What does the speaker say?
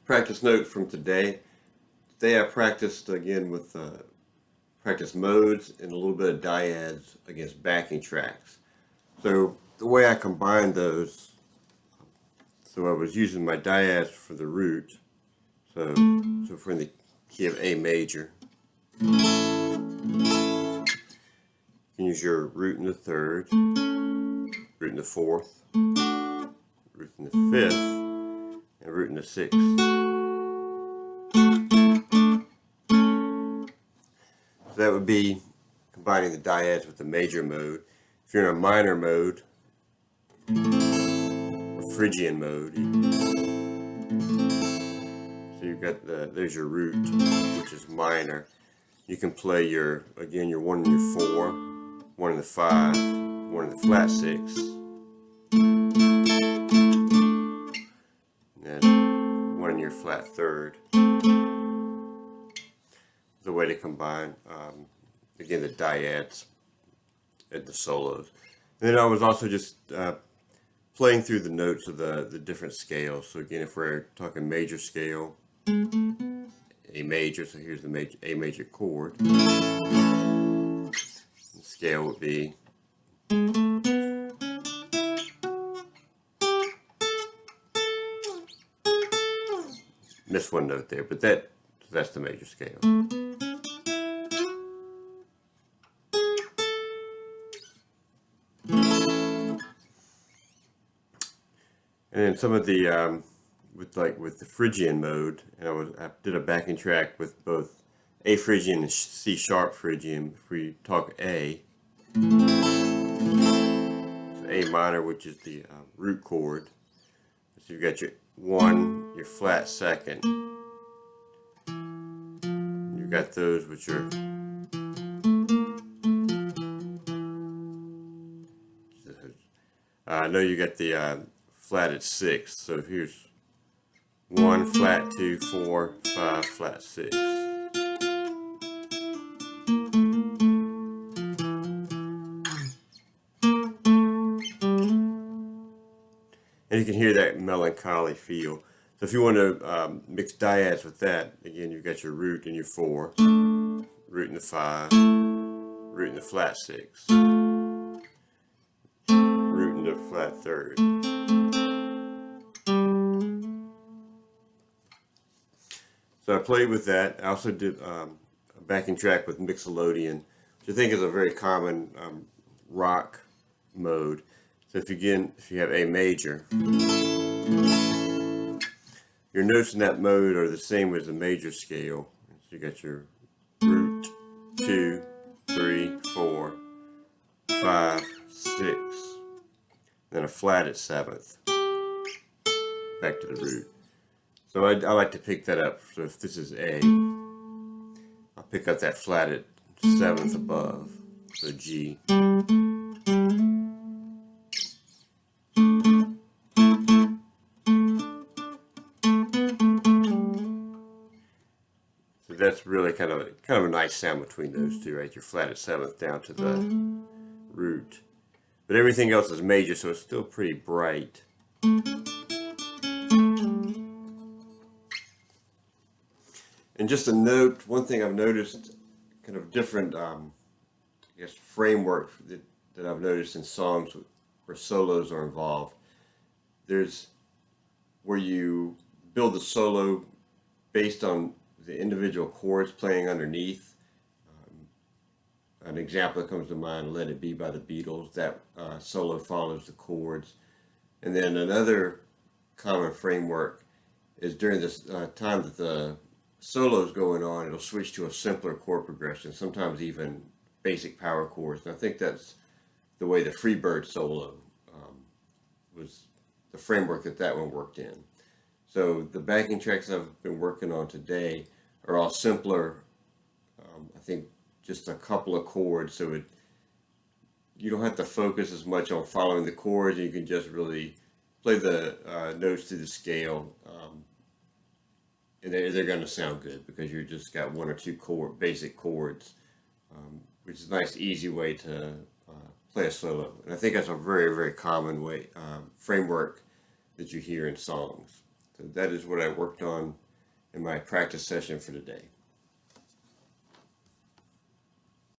Practice note from today. Today I practiced again with practice modes and a little bit of dyads against backing tracks. So the way I combined those, so I was using my dyads for the root. So for the key of A major, you can use your root in the third, root in the fourth, root in the fifth, and root in the sixth. So that would be combining the dyads with the major mode. If you're in a minor mode, or Phrygian mode, so you've got there's your root, which is minor. You can play your 1 and your 4, 1 and the 5, 1 and the flat 6, and then 1 in your flat third. The way to combine again the dyads and the solos. And then I was also just playing through the notes of the different scales. So again, if we're talking major scale, A major, so here's the A major chord. The scale would be missed one note there, but that's the major scale. And then some of the with the Phrygian mode, and I did a backing track with both A Phrygian and C sharp Phrygian. If we talk A, so A minor, which is the root chord. So you've got your 1, your flat second. You've got those which are I know you got the flatted 6. So here's 1 flat 2 4 5 flat 6. And you can hear that melancholy feel. So if you want to mix dyads with that, again you've got your root in your 4, root in the 5, root in the flat 6, root in the flat third. So I played with that. I also did a backing track with Mixolydian, which I think is a very common rock mode. So if you have A major, your notes in that mode are the same as the major scale. So you got your root 2, 3, 4, 5, 6, then a flat at 7th, back to the root. So I like to pick that up. So if this is A, I'll pick up that flat at 7th above, so G. So that's really kind of a nice sound between those two, right? Your flat at 7th down to the root. But everything else is major, so it's still pretty bright. And just a note, one thing I've noticed, kind of different, framework that I've noticed in songs where solos are involved. There's where you build the solo based on the individual chords playing underneath. An example that comes to mind, Let It Be by the Beatles, that solo follows the chords. And then another common framework is during this time that the solo's going on, it'll switch to a simpler chord progression, sometimes even basic power chords. And I think that's the way the Freebird solo was the framework that one worked in. So the backing tracks I've been working on today are all simpler. I think just a couple of chords, so you don't have to focus as much on following the chords. You can just really play the notes to the scale. And they're going to sound good because you just got 1 or 2 basic chords, which is a nice, easy way to play a solo. And I think that's a very, very common way framework that you hear in songs. So that is what I worked on in my practice session for today.